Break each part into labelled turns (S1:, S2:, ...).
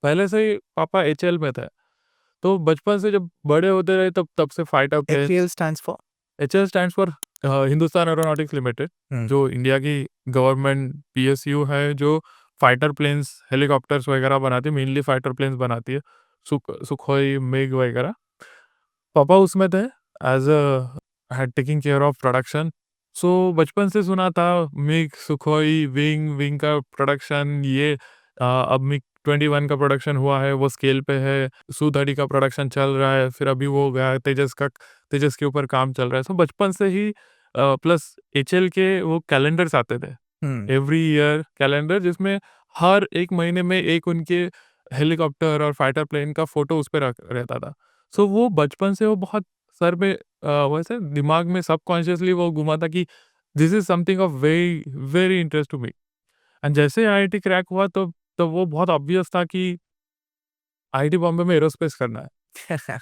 S1: पहले से ही पापा एचएएल में थे, तो बचपन से जब बड़े होते रहे तब से fighter planes.
S2: HAL stands for?
S1: HAL stands for Hindustan Aeronautics Limited, जो इंडिया की गवर्नमेंट पीएसयू है, जो फाइटर प्लेन्स, हेलीकॉप्टर्स वगैरह बनाती है, मेनली फाइटर प्लेन्स बनाती है, सुखोई, मिग वगैरह। पापा उसमें थे as a head taking care of production. So बचपन से सुना था मिग, सुखोई, विंग का प्रोडक्शन, ये अब मिग 21 का प्रोडक्शन हुआ है, वो स्केल पे है, Su-30 का प्रोडक्शन चल रहा है, फिर अभी वो गया तेजस के ऊपर काम चल रहा है। सो बचपन से ही प्लस एचएल के वो कैलेंडर्स आते थे, एवरी ईयर कैलेंडर, जिसमें हर एक महीने में एक उनके हेलीकॉप्टर और फाइटर प्लेन का फोटो उस पर रहता था। सो वो बचपन से वो बहुत सर पे वैसे दिमाग में सबकॉन्शियसली वो घुमा था कि this is something of very very interest to me. And जैसे आईआईटी क्रैक हुआ तो वो बहुत ऑब्वियस था कि आईआईटी बॉम्बे में एरोस्पेस करना है।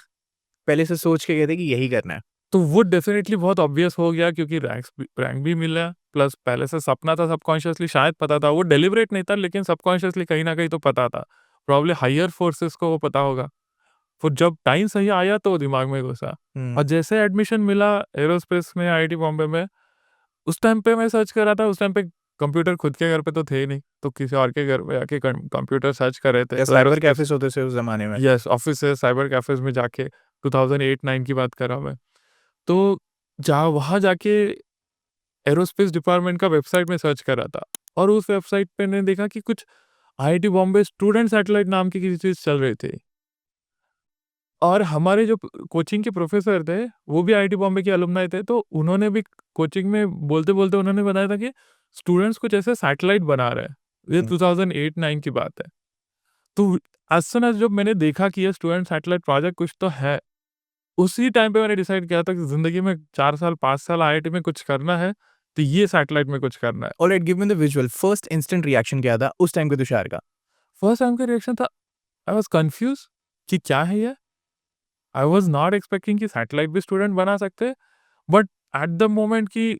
S2: पहले से सोच के गए थे कि यही करना है?
S1: तो वो डेफिनेटली बहुत ऑब्वियस हो गया, क्योंकि रैंक भी मिला, प्लस पहले से सपना था, सबकॉन्शियसली शायद पता था, वो डेलिबरेट नहीं था लेकिन सबकॉन्शियसली कहीं ना कहीं तो पता था। प्रॉब्लम हायर फोर्सेस को वो पता होगा। फिर जब टाइम सही आया तो दिमाग में घुसा, और जैसे एडमिशन मिला एरोस्पेस में आईआईटी बॉम्बे में, उस टाइम पे मैं सर्च कर रहा था। उस टाइम पे कंप्यूटर खुद के घर पे तो थे ही नहीं, तो किसी और के घर पे आके कंप्यूटर सर्च कर रहे थे।
S2: साइबर कैफेस होते थे उस जमाने में?
S1: यस, ऑफिस से साइबर कैफेज में जाके 2008-9 की बात कर रहा हूँ मैं। तो वहाँ जाके एरोस्पेस डिपार्टमेंट का वेबसाइट में सर्च कर रहा था, और उस वेबसाइट पे मैंने देखा कि कुछ आईआईटी बॉम्बे स्टूडेंट सैटेलाइट नाम की किसी चीज़ चल रही थी। और हमारे जो कोचिंग के प्रोफेसर थे, वो भी आईआईटी बॉम्बे के अलुमनाई थे, तो उन्होंने भी कोचिंग में बोलते-बोलते उन्होंने बताया था कि स्टूडेंट्स कुछ ऐसे सैटेलाइट बना रहे हैं। ये 2008-9 की बात है। तो एज़ सून एज़ जब मैंने देखा कि ये स्टूडेंट सैटेलाइट प्रोजेक्ट कुछ तो है, उसी टाइम पे मैंने डिसाइड किया था कि ज़िंदगी में 4 साल, 5 साल आईआईटी में कुछ करना है, तो ये सैटेलाइट में कुछ करना है।
S2: Alright, give me the visual. First instant reaction क्या था उस टाइम के तुषार का?
S1: फर्स्ट टाइम का रिएक्शन था, आई वाज़ कन्फ्यूज़ कि क्या है ये? आई वाज़ नॉट एक्सपेक्टिंग कि सैटेलाइट भी स्टूडेंट बना सकते हैं, बट एट द मोमेंट कि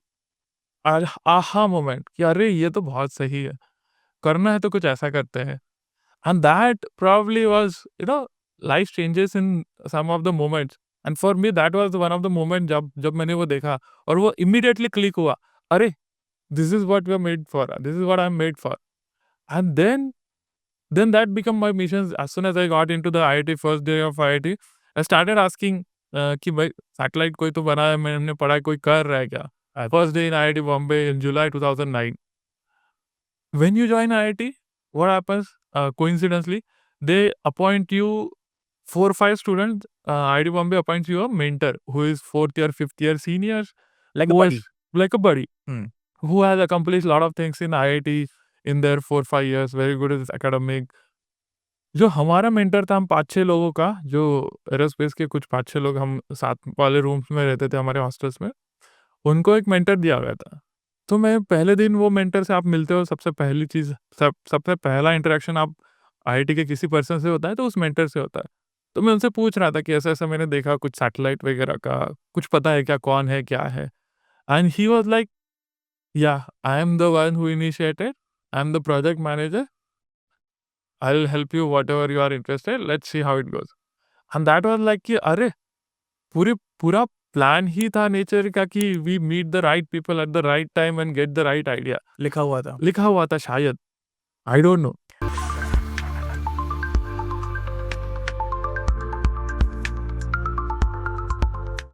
S1: आहा मोमेंट कि अरे ये तो बहुत सही है, करना है तो कुछ ऐसा करते हैं। And that probably was life changes in some of the moments, and for me that was one of the moment जब जब मैंने वो देखा, और वो इमीडिएटली क्लिक हुआ, अरे this is what we are made for, this is what I am made for. And then that become my mission. As soon as I got into the IIT, first day of IIT, I started asking कि भाई satellite कोई तो बना है, मैंने पढ़ा है, कोई कर रहा है क्या? First day in IIT Bombay in July 2009. When you join IIT, what happens? Coincidentally, they appoint you 4 or 5 students. IIT Bombay appoints you a mentor who is 4th year, 5th year seniors,
S2: Like a
S1: who
S2: buddy?
S1: is like a buddy, who has accomplished a lot of things in IIT in their 4-5 years, very good at academic. जो हमारा mentor था, हम 5-6 लोगों का, जो aerospace के कुछ 5-6 लोग हम साथ वाले रूम्स में रहते थे हमारे हॉस्टल्स में, उनको एक मेंटर दिया गया था। तो मैं पहले दिन वो मेंटर से आप मिलते हो, सबसे पहली चीज़, सबसे पहला इंटरेक्शन आप आईआईटी के किसी पर्सन से होता है, तो उस मेंटर से होता है। तो मैं उनसे पूछ रहा था कि ऐसा-ऐसा मैंने देखा कुछ सैटेलाइट वगैरह का, कुछ पता है क्या, कौन है, क्या है? And he was like, "yeah, I am the one who initiated, I am the project manager, I will help you whatever you are interested, let's see how it goes." And that was like कि अरे! पूरा plan ही था nature का कि we meet the right people at the right time and get the right idea.
S2: लिखा हुआ था?
S1: लिखा हुआ था शायद, आई डोंट नो।